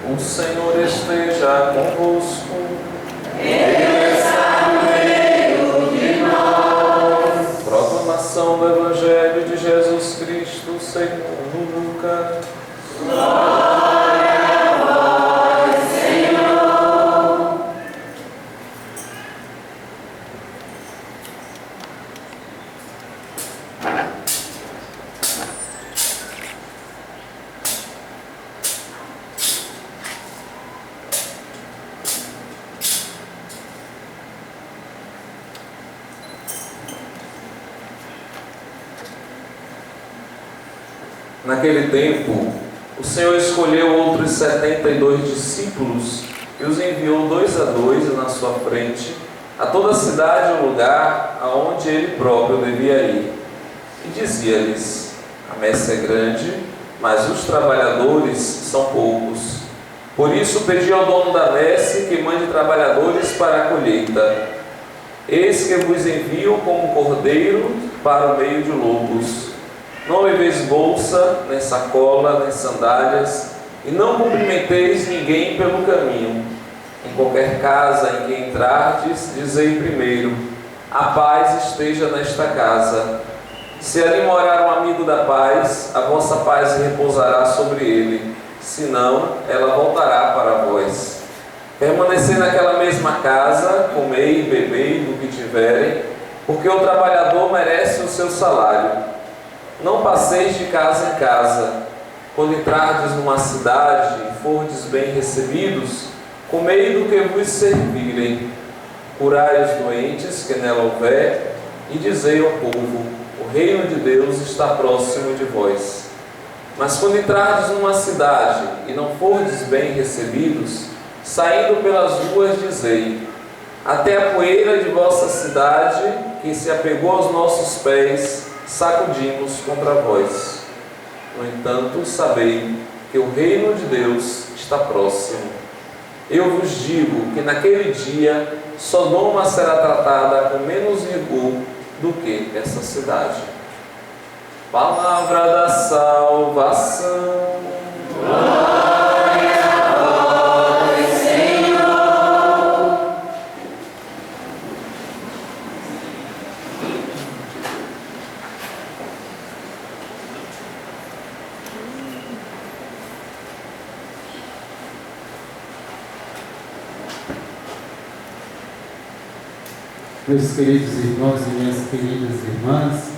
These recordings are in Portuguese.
O Senhor esteja convosco. Ele está no meio de nós. Proclamação do Evangelho de Jesus Cristo segundo Lucas. Glória a vós, Senhor. Naquele tempo, o Senhor escolheu outros 72 discípulos e os enviou 2 a 2 na sua frente, a toda a cidade e o lugar aonde ele próprio devia ir. E dizia-lhes: a messe é grande, mas os trabalhadores são poucos. Por isso pedi ao dono da messe que mande trabalhadores para a colheita. Eis que vos envio como cordeiro para o meio de lobos. Não leveis bolsa, nem sacola, nem sandálias, e não cumprimenteis ninguém pelo caminho. Em qualquer casa em que entrardes, dizei primeiro: a paz esteja nesta casa. Se ali morar um amigo da paz, a vossa paz repousará sobre ele, senão ela voltará para vós. Permanecei naquela mesma casa, comei e bebei do que tiverem, porque o trabalhador merece o seu salário. Não passeis de casa em casa. Quando entrardes numa cidade e fordes bem recebidos, comei do que vos servirem. Curai os doentes que nela houver, e dizei ao povo: o reino de Deus está próximo de vós. Mas quando entrardes numa cidade e não fordes bem recebidos, saindo pelas ruas dizei: até a poeira de vossa cidade, que se apegou aos nossos pés, sacudimos contra vós. No entanto, sabei que o reino de Deus está próximo. Eu vos digo que naquele dia Sodoma será tratada com menos rigor do que essa cidade. Palavra da salvação. Glória a vós, Senhor. Meus queridos irmãos e minhas queridas irmãs,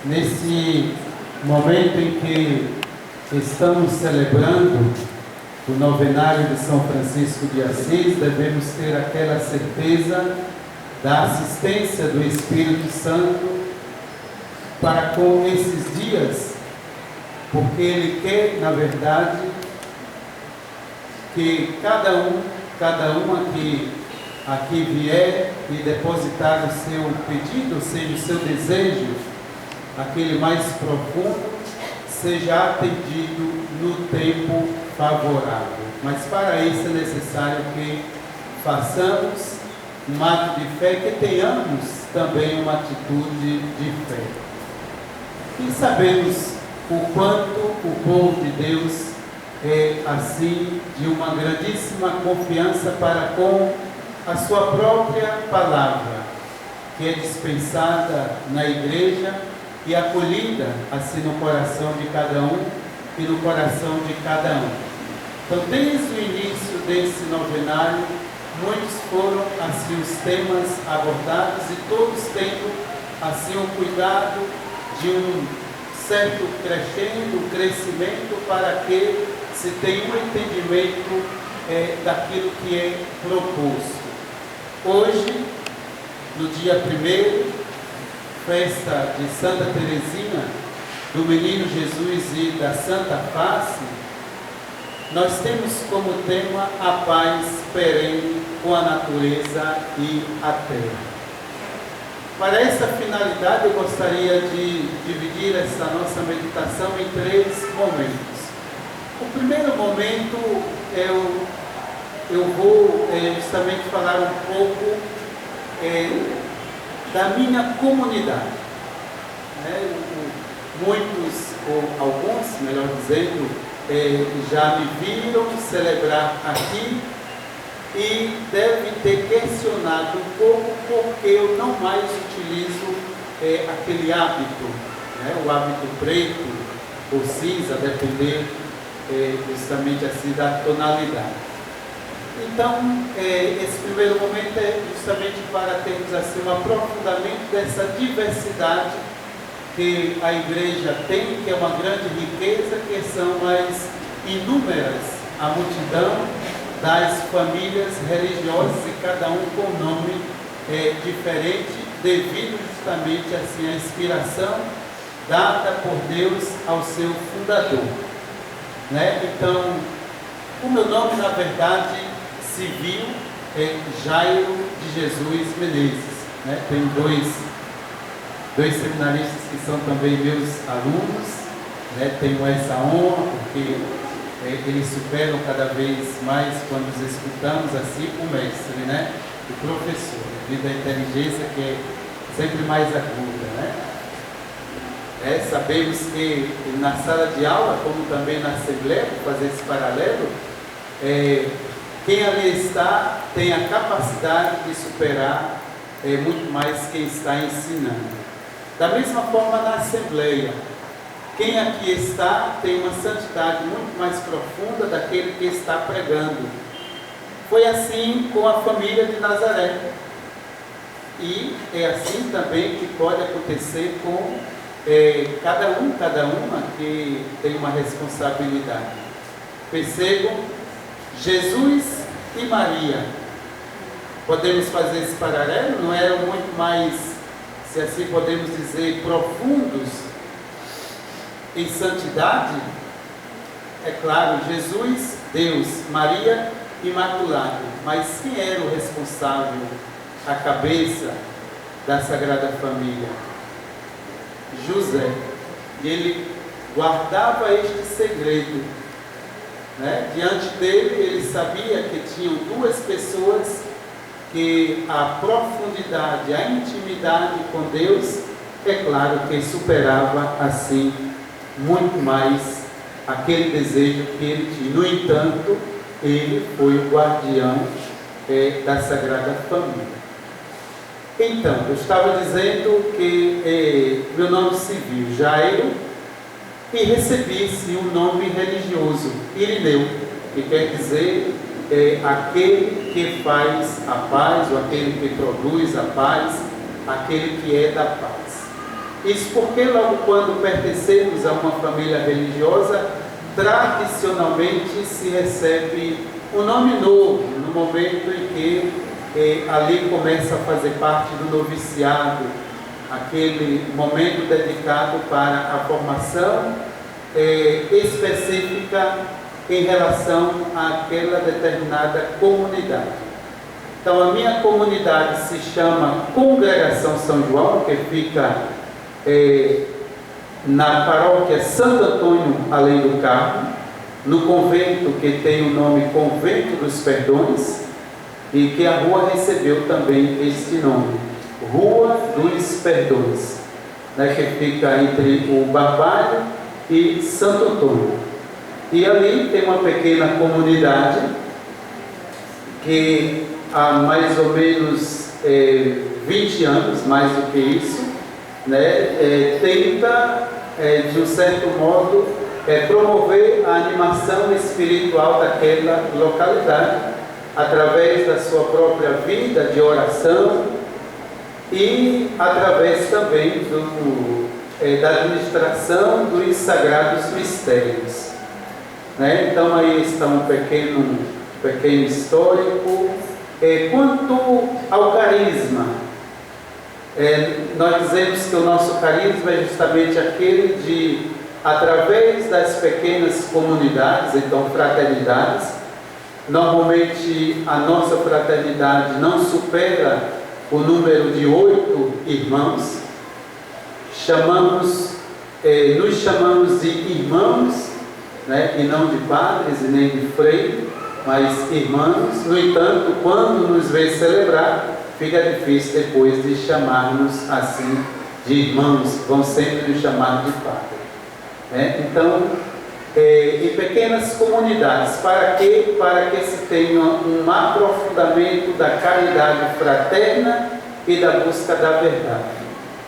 nesse momento em que estamos celebrando o novenário de São Francisco de Assis, devemos ter aquela certeza da assistência do Espírito Santo para com esses dias, porque Ele quer, na verdade, que cada uma que aqui vier e depositar o seu pedido, ou seja, o seu desejo, aquele mais profundo, seja atendido no tempo favorável. Mas para isso é necessário que façamos um ato de fé, que tenhamos também uma atitude de fé. E sabemos o quanto o povo de Deus é assim, de uma grandíssima confiança para com a sua própria palavra, que é dispensada na igreja e acolhida assim no coração de cada um e no coração de cada um. Então, desde o início desse novenário, muitos foram assim os temas abordados e todos tendo assim o cuidado de um certo crescimento para que se tenha um entendimento daquilo que é proposto. Hoje, no dia 1º, festa de Santa Teresinha, do Menino Jesus e da Santa Face, nós temos como tema a paz perene com a natureza e a terra. Para essa finalidade, eu gostaria de dividir essa nossa meditação em 3 momentos. O primeiro momento, eu vou justamente falar um pouco da minha comunidade. Muitos, ou alguns, melhor dizendo, já me viram celebrar aqui e devem ter questionado um pouco porque eu não mais utilizo aquele hábito, né? O hábito preto ou cinza, depender justamente assim da tonalidade. Então, esse primeiro momento é justamente para termos assim um aprofundamento dessa diversidade que a igreja tem, que é uma grande riqueza, que são as inúmeras, a multidão das famílias religiosas e cada um com nome diferente, devido justamente assim à inspiração dada por Deus ao seu fundador, né? Então, o meu nome na verdade civil é Jairo de Jesus Menezes, né? Tenho dois seminaristas que são também meus alunos, né? Tenho essa honra porque eles superam cada vez mais quando os escutamos assim o mestre, né? O professor, devido à inteligência que é sempre mais aguda, né? Sabemos que na sala de aula, como também na assembleia, para fazer esse paralelo, quem ali está tem a capacidade de superar muito mais quem está ensinando. Da mesma forma na assembleia, quem aqui está tem uma santidade muito mais profunda daquele que está pregando. Foi assim com a família de Nazaré. E é assim também que pode acontecer com cada uma que tem uma responsabilidade. Percebam, Jesus e Maria, podemos fazer esse paralelo, não eram muito mais, se assim podemos dizer, profundos em santidade? É claro, Jesus, Deus, Maria, Imaculado, mas quem era o responsável, a cabeça da Sagrada Família? José. E ele guardava este segredo, né? Diante dele, ele sabia que tinham duas pessoas que a profundidade, a intimidade com Deus, é claro que superava assim muito mais aquele desejo que ele tinha. No entanto, ele foi o guardião da Sagrada Família. Então, eu estava dizendo que meu nome civil, Jairo, e recebi-se um nome religioso, Irineu, que quer dizer aquele que faz a paz, ou aquele que produz a paz, aquele que é da paz. Isso porque logo quando pertencemos a uma família religiosa, tradicionalmente se recebe um nome novo, no momento em que ali começa a fazer parte do noviciado, aquele momento dedicado para a formação específica em relação àquela determinada comunidade. Então a minha comunidade se chama Congregação São João, que fica na paróquia Santo Antônio, além do Carmo, no convento que tem o nome Convento dos Perdões, e que a rua recebeu também este nome, Rua dos Perdões, né, que fica entre o Barbalho e Santo Antônio. E ali tem uma pequena comunidade que há mais ou menos 20 anos, mais do que isso, né, tenta, de um certo modo, promover a animação espiritual daquela localidade, através da sua própria vida de oração e através também da administração dos sagrados mistérios, né? Então aí está um pequeno histórico. Quanto ao carisma, nós dizemos que o nosso carisma é justamente aquele de, através das pequenas comunidades, então fraternidades. Normalmente a nossa fraternidade não supera o número de 8 irmãos. Nos chamamos de irmãos, né? E não de padres e nem de frei, mas irmãos. No entanto, quando nos vê celebrar, fica difícil depois de chamarmos assim de irmãos, vão sempre nos chamar de padre, né? Então, em pequenas comunidades. Para quê? Para que se tenha um aprofundamento da caridade fraterna e da busca da verdade.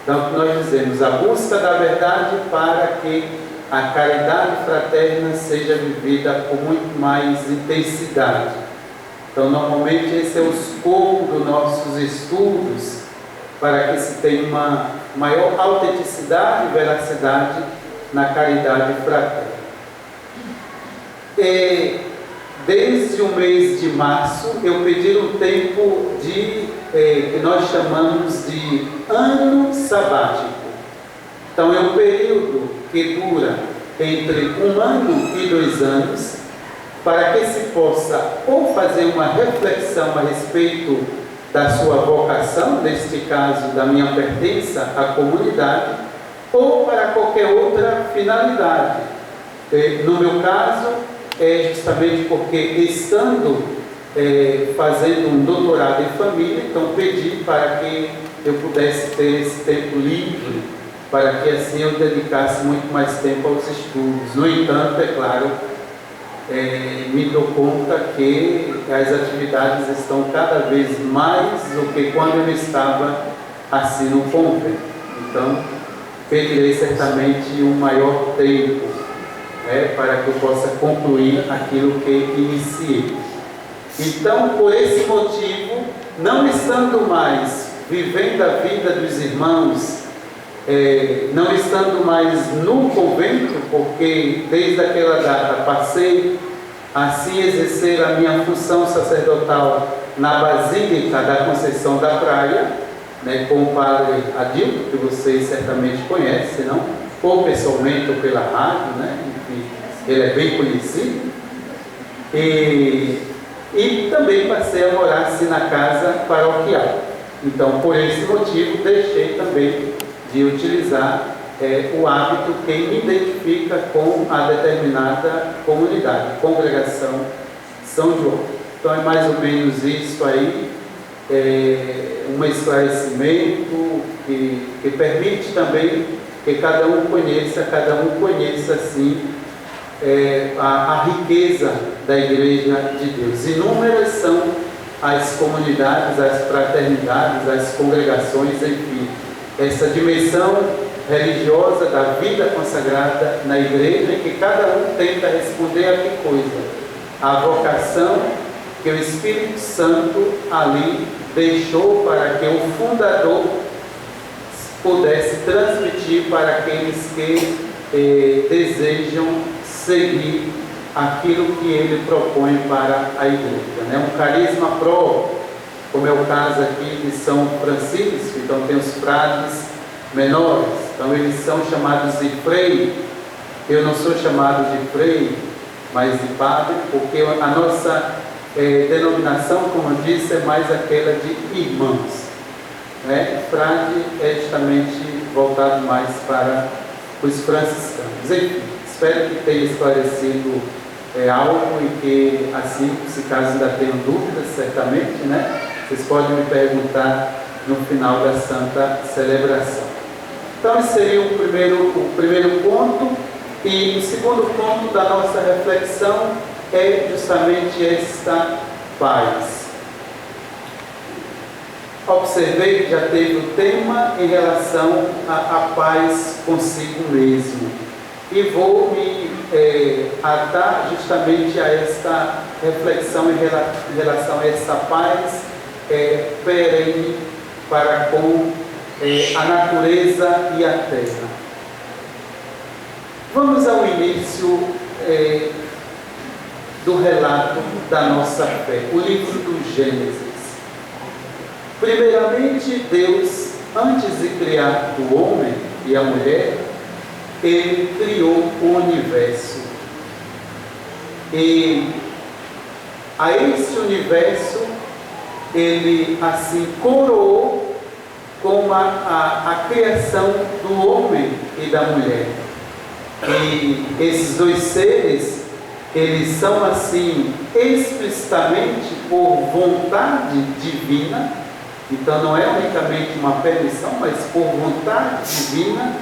Então, nós dizemos a busca da verdade para que a caridade fraterna seja vivida com muito mais intensidade. Então, normalmente esse é o escopo dos nossos estudos, para que se tenha uma maior autenticidade e veracidade na caridade fraterna. Desde o mês de março, eu pedi um tempo que nós chamamos de ano sabático. Então, é um período que dura entre 1 ano e 2 anos, para que se possa ou fazer uma reflexão a respeito da sua vocação, neste caso da minha pertença à comunidade, ou para qualquer outra finalidade. No meu caso, é justamente porque estando fazendo um doutorado em família, então pedi para que eu pudesse ter esse tempo livre, para que assim eu dedicasse muito mais tempo aos estudos. No entanto, é claro, me dou conta que as atividades estão cada vez mais do que quando eu estava assim no convento. Então, pedirei certamente um maior tempo, para que eu possa concluir aquilo que iniciei. Então, por esse motivo, não estando mais vivendo a vida dos irmãos, não estando mais no convento, porque desde aquela data passei a assim exercer a minha função sacerdotal na Basílica da Conceição da Praia, com o padre Adilto, que vocês certamente conhecem, não? Ou pessoalmente ou pela rádio, enfim, ele é bem conhecido. E também passei a morar assim na casa paroquial. Então, por esse motivo, deixei também de utilizar o hábito que me identifica com a determinada comunidade, congregação São João. Então, é mais ou menos isso aí, um esclarecimento que permite também que cada um conheça assim a riqueza da Igreja de Deus. Inúmeras são as comunidades, as fraternidades, as congregações, enfim, essa dimensão religiosa da vida consagrada na Igreja, em que cada um tenta responder a que coisa? A vocação que o Espírito Santo ali deixou para que o fundador pudesse transmitir para aqueles que desejam seguir aquilo que ele propõe para a Igreja. Um carisma próprio, como é o caso aqui de São Francisco. Então tem os frades menores, então eles são chamados de frei. Eu não sou chamado de frei, mas de padre, porque a nossa denominação, como eu disse, é mais aquela de irmãos. Frade é justamente voltado mais para os franciscanos. Enfim, espero que tenha esclarecido algo e que, assim, se caso ainda tenham dúvidas, certamente, vocês podem me perguntar no final da Santa Celebração. Então, esse seria o primeiro ponto. E o segundo ponto da nossa reflexão é justamente esta paz. Observei que já teve o tema em relação à paz consigo mesmo. E vou me atar justamente a esta reflexão em relação a essa paz perene para com a natureza e a terra. Vamos ao início do relato da nossa fé, o livro do Gênesis. Primeiramente, Deus, antes de criar o homem e a mulher, Ele criou o universo. E a esse universo, Ele assim coroou com a criação do homem e da mulher. E esses dois seres, eles são assim explicitamente por vontade divina. Então não é unicamente uma permissão, mas por vontade divina,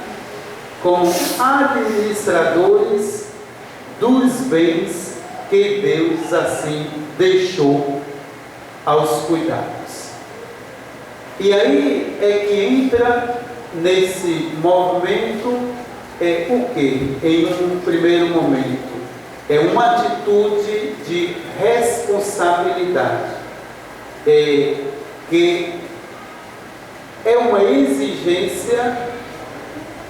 como administradores dos bens que Deus assim deixou aos cuidados. E aí é que entra nesse movimento o que? Em um primeiro momento, é uma atitude de responsabilidade, que é uma exigência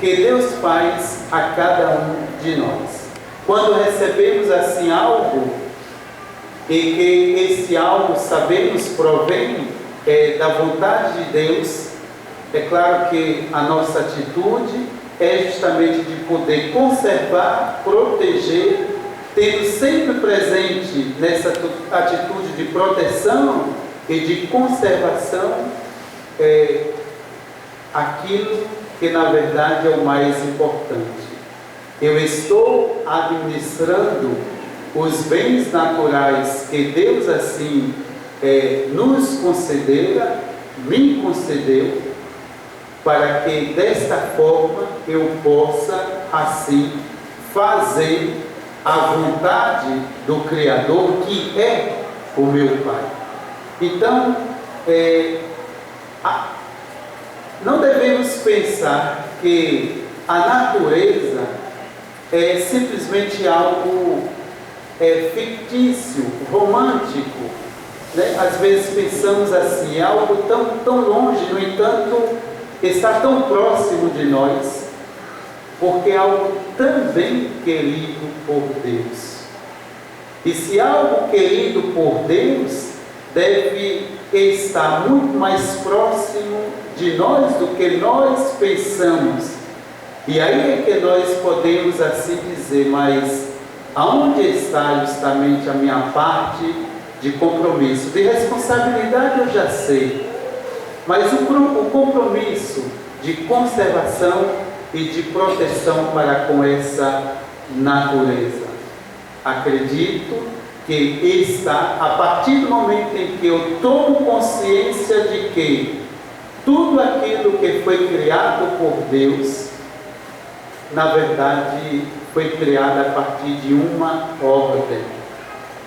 que Deus faz a cada um de nós. Quando recebemos assim algo, e que esse algo sabemos provém da vontade de Deus, é claro que a nossa atitude é justamente de poder conservar, proteger, tendo sempre presente nessa atitude de proteção e de conservação aquilo que na verdade é o mais importante. Eu estou administrando os bens naturais que Deus assim nos concedera, me concedeu, para que desta forma eu possa assim fazer a vontade do Criador, que é o meu Pai. Então, não devemos pensar que a natureza é simplesmente algo fictício, romântico, né? Às vezes pensamos assim, é algo tão longe, no entanto, está tão próximo de nós, porque é algo também querido por Deus. E se algo querido por Deus, deve estar muito mais próximo de nós do que nós pensamos. E aí é que nós podemos assim dizer, mas aonde está justamente a minha parte de compromisso? De responsabilidade eu já sei, mas o compromisso de conservação e de proteção para com essa natureza, acredito que está a partir do momento em que eu tomo consciência de que tudo aquilo que foi criado por Deus, na verdade, foi criado a partir de uma ordem.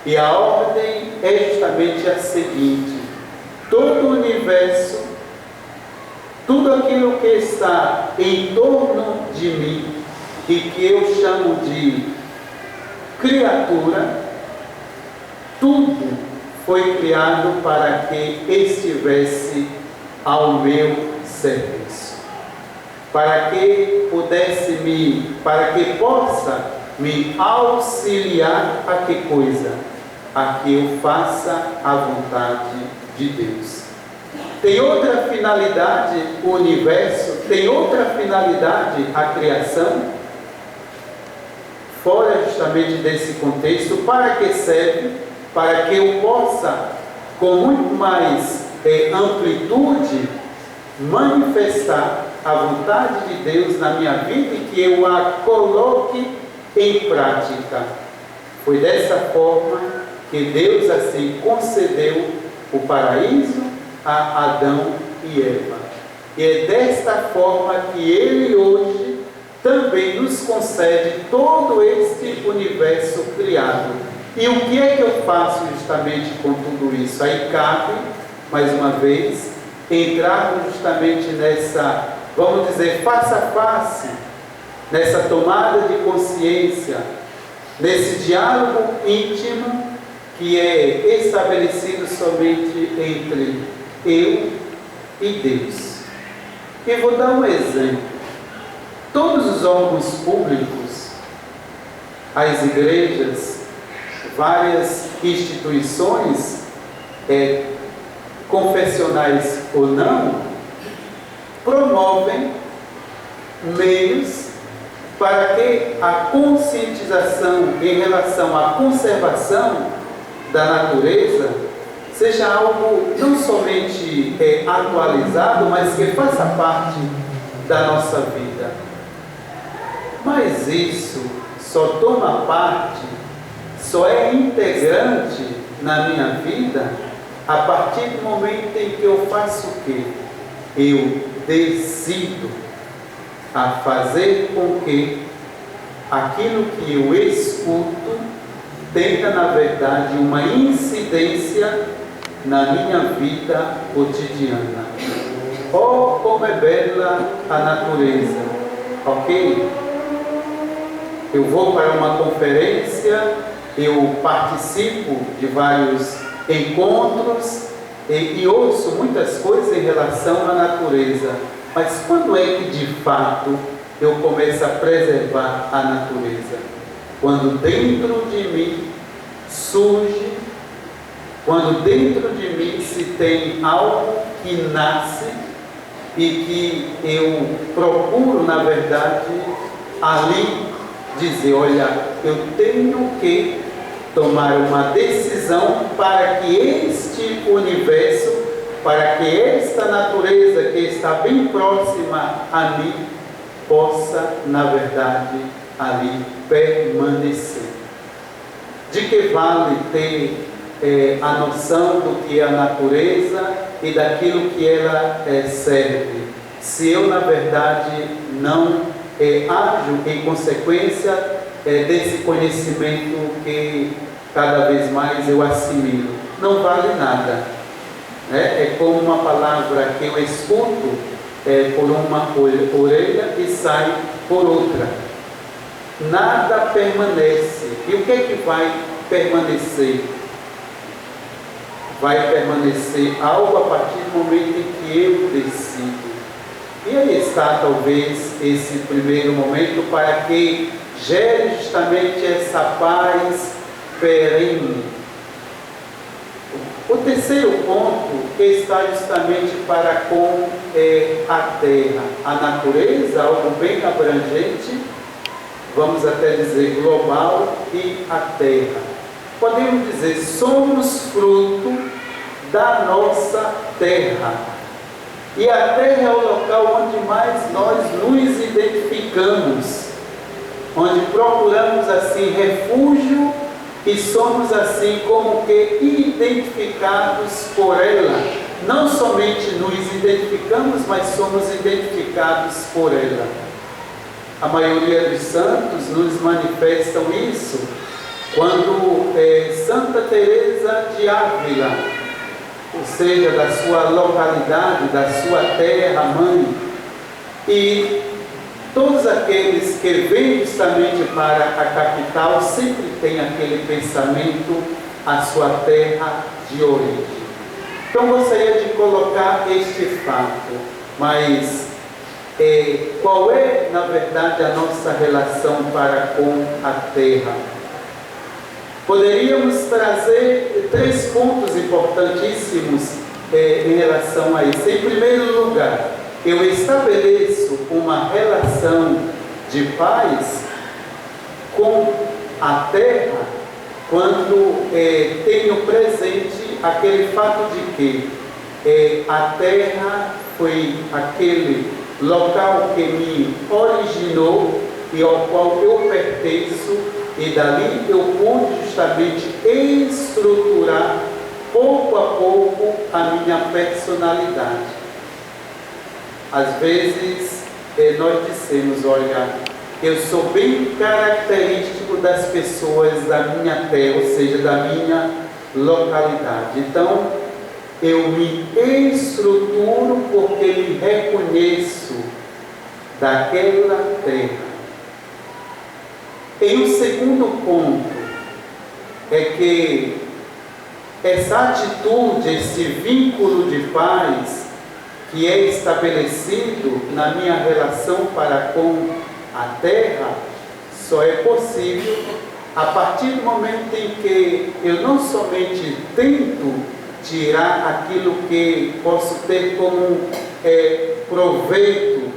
E a ordem é justamente a seguinte: todo o universo, tudo aquilo que está em torno de mim e que eu chamo de criatura, tudo foi criado para que estivesse ao meu serviço, para que possa me auxiliar a que coisa? A que eu faça a vontade de Deus. Tem outra finalidade o universo, tem outra finalidade a criação, fora justamente desse contexto. Para que serve? Para que eu possa, com muito mais amplitude, manifestar a vontade de Deus na minha vida e que eu a coloque em prática. Foi dessa forma que Deus assim concedeu o paraíso a Adão e Eva. E é desta forma que Ele hoje também nos concede todo este universo criado. E o que é que eu faço justamente com tudo isso? Aí cabe, mais uma vez, entrarmos justamente nessa, vamos dizer, face a face, nessa tomada de consciência, nesse diálogo íntimo que é estabelecido somente entre eu e Deus. E vou dar um exemplo. Todos os órgãos públicos, as igrejas, várias instituições, confessionais ou não, promovem meios para que a conscientização em relação à conservação da natureza seja algo não somente atualizado, mas que faça parte da nossa vida. Mas isso só toma parte, só é integrante na minha vida a partir do momento em que eu faço o quê? Eu decido a fazer com que aquilo que eu escuto tenha, na verdade, uma incidência na minha vida cotidiana. Oh, como é bela a natureza, ok? Eu vou para uma conferência, eu participo de vários encontros e ouço muitas coisas em relação à natureza. Mas quando é que de fato eu começo a preservar a natureza? Quando dentro de mim surge, quando dentro de mim se tem algo que nasce e que eu procuro, na verdade, ali dizer, olha, eu tenho que tomar uma decisão para que este universo, para que esta natureza que está bem próxima a mim, possa, na verdade, ali permanecer. De que vale ter a noção do que é a natureza e daquilo que ela serve, se eu, na verdade, não ajo em consequência desse conhecimento que cada vez mais eu assimilo? Não vale nada. É como uma palavra que eu escuto por uma orelha e sai por outra. Nada permanece. E o que é que vai permanecer? Vai permanecer algo a partir do momento em que eu decido. E aí está talvez esse primeiro momento para que gere justamente essa paz perene. O terceiro ponto está justamente para com a terra, a natureza, algo bem abrangente, vamos até dizer global, e a terra. Podemos dizer, somos fruto da nossa terra. E a terra é o local onde mais nós nos identificamos, onde procuramos assim refúgio e somos assim como que identificados por ela. Não somente nos identificamos, mas somos identificados por ela. A maioria dos santos nos manifestam isso quando Santa Teresa de Ávila, ou seja, da sua localidade, da sua terra mãe, e todos aqueles que vêm justamente para a capital sempre têm aquele pensamento, a sua terra de origem. Então gostaria de colocar este fato, mas qual é, na verdade, a nossa relação para com a terra? Poderíamos trazer 3 pontos importantíssimos em relação a isso. Em primeiro lugar, eu estabeleço uma relação de paz com a terra quando tenho presente aquele fato de que a terra foi aquele local que me originou e ao qual eu pertenço, e dali eu pude justamente estruturar pouco a pouco a minha personalidade. Às vezes nós dissemos, olha, eu sou bem característico das pessoas da minha terra, ou seja, da minha localidade. Então, eu me estruturo porque me reconheço daquela terra. E o segundo ponto é que essa atitude, esse vínculo de paz que é estabelecido na minha relação para com a terra, só é possível a partir do momento em que eu não somente tento tirar aquilo que posso ter como proveito,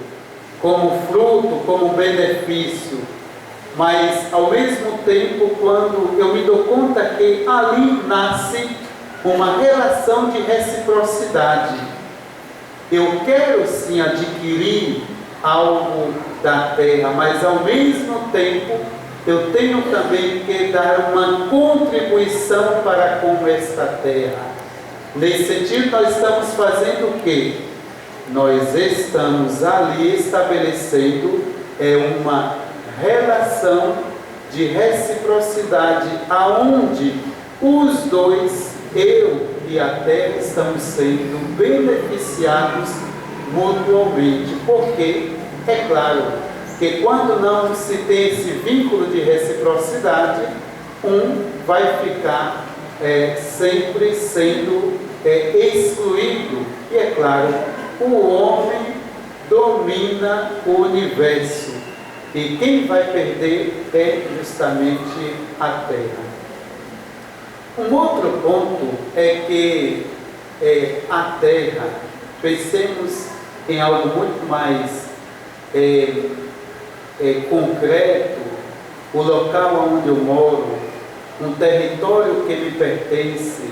como fruto, como benefício, mas ao mesmo tempo, quando eu me dou conta que ali nasce uma relação de reciprocidade. Eu quero sim adquirir algo da terra, mas ao mesmo tempo eu tenho também que dar uma contribuição para com esta terra. Nesse sentido, nós estamos fazendo o quê? Nós estamos ali estabelecendo uma relação de reciprocidade, aonde os dois, eu e a terra, estamos sendo beneficiados mutuamente. Porque é claro que quando não se tem esse vínculo de reciprocidade, um vai ficar sempre sendo excluído. E é claro, o homem domina o universo, e quem vai perder é justamente a terra. Um outro ponto é que a terra, pensemos em algo muito mais concreto, o local onde eu moro, um território que me pertence,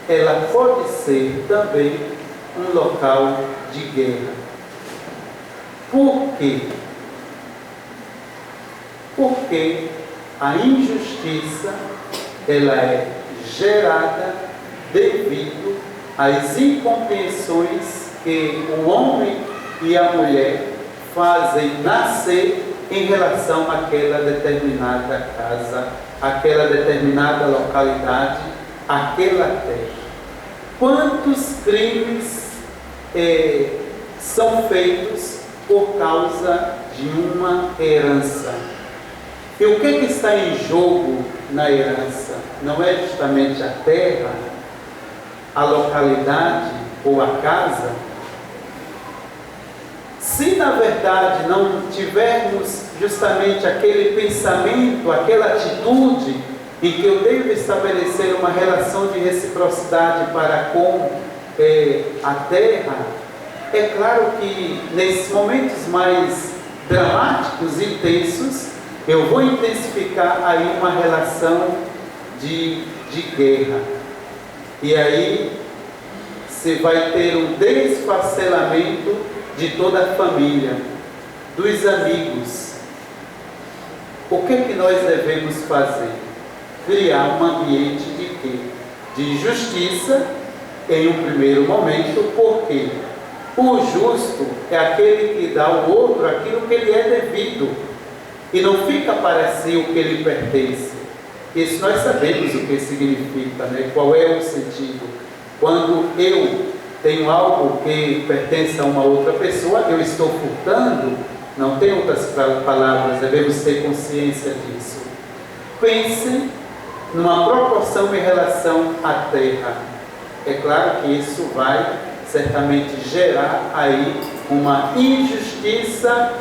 ela pode ser também um local de guerra. Por quê? Porque a injustiça, ela é gerada devido às incompreensões que o homem e a mulher fazem nascer em relação àquela determinada casa, àquela determinada localidade, àquela terra. Quantos crimes são feitos por causa de uma herança? E o que está em jogo na herança? Não é justamente a terra, a localidade ou a casa? Se na verdade não tivermos justamente aquele pensamento, aquela atitude em que eu devo estabelecer uma relação de reciprocidade para com a terra, é claro que nesses momentos mais dramáticos e tensos, eu vou intensificar aí uma relação de guerra. E aí você vai ter um desfacelamento de toda a família, dos amigos. O que nós devemos fazer? Criar um ambiente de quê? De justiça em um primeiro momento, porque o justo é aquele que dá ao outro aquilo que lhe é devido, e não fica para si o que lhe pertence. Isso nós sabemos o que significa, né? Qual é o sentido. Quando eu tenho algo que pertence a uma outra pessoa, eu estou furtando, não tem outras palavras, devemos ter consciência disso. Pensem numa proporção em relação à terra. É claro que isso vai certamente gerar aí uma injustiça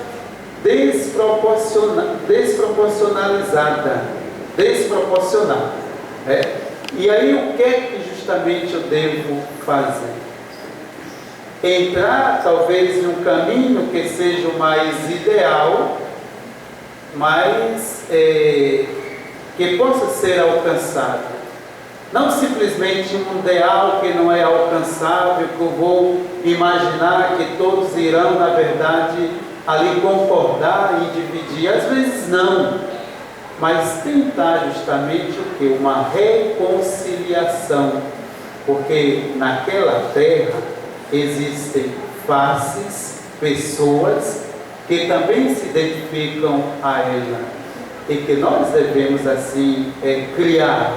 desproporcional. E aí o que é que justamente eu devo fazer? Entrar talvez em um caminho que seja o mais ideal, mas que possa ser alcançado. Não simplesmente um ideal que não é alcançável, que eu vou imaginar que todos irão, na verdade, ali concordar e dividir. Às vezes não, mas tentar justamente o que? Uma reconciliação, porque naquela terra existem faces, pessoas que também se identificam a ela, e que nós devemos assim recriar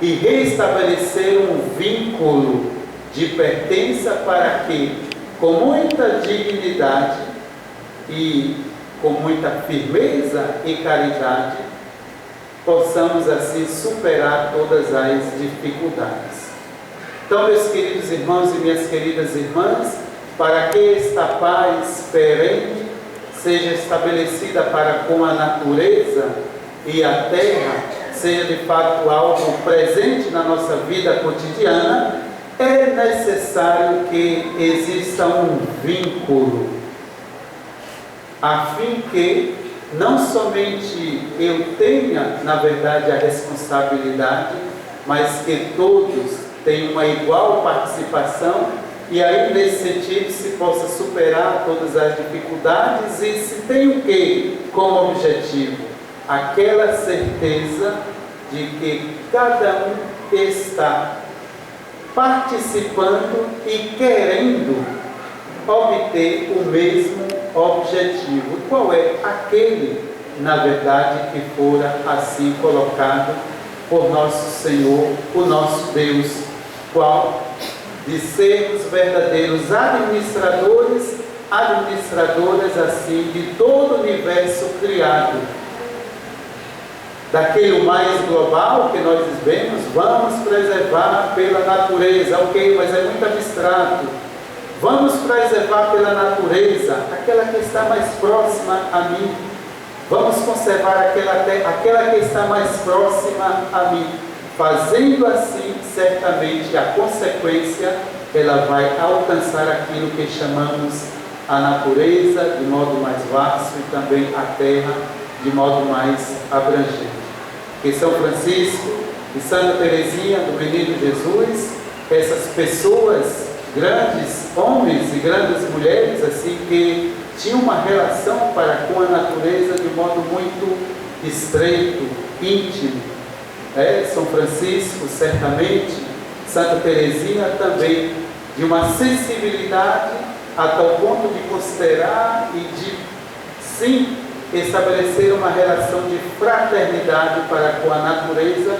e restabelecer um vínculo de pertença, para que com muita dignidade e com muita firmeza e caridade possamos assim superar todas as dificuldades. Então, meus queridos irmãos e minhas queridas irmãs, para que esta paz perene seja estabelecida para com a natureza e a terra, seja de fato algo presente na nossa vida cotidiana, é necessário que exista um vínculo, a fim que não somente eu tenha, na verdade, a responsabilidade, mas que todos tenham uma igual participação, e aí nesse sentido se possa superar todas as dificuldades, e se tem o que como objetivo? Aquela certeza de que cada um está participando e querendo obter o mesmo objetivo. Qual é? Aquele, na verdade, que fora assim colocado por nosso Senhor, o nosso Deus, qual? De sermos verdadeiros administradores, administradoras assim, de todo o universo criado. Daquele mais global que nós vemos, vamos preservar pela natureza, ok, mas é muito abstrato. Vamos preservar pela natureza, aquela que está mais próxima a mim. Vamos conservar aquela que está mais próxima a mim. Fazendo assim, certamente, a consequência, ela vai alcançar aquilo que chamamos a natureza de modo mais vasto e também a terra de modo mais abrangente. Que São Francisco e Santa Teresinha do Menino Jesus, essas pessoas, grandes homens e grandes mulheres, assim, que tinham uma relação para com a natureza de modo muito estreito, íntimo. São Francisco, certamente, Santa Teresinha também, de uma sensibilidade a tal ponto de considerar e de, sim, estabelecer uma relação de fraternidade para com a natureza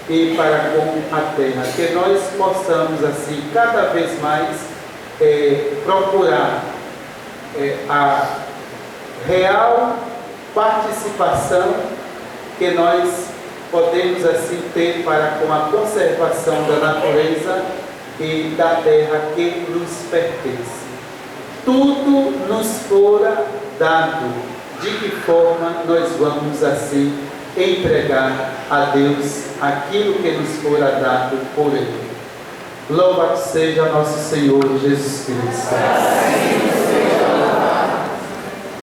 e para com a terra. Que nós possamos, assim, cada vez mais procurar a real participação que nós podemos assim ter para com a conservação da natureza e da terra que nos pertence. Tudo nos fora dado. De que forma nós vamos assim entregar a Deus aquilo que nos fora dado por Ele? Louvado seja nosso Senhor Jesus Cristo.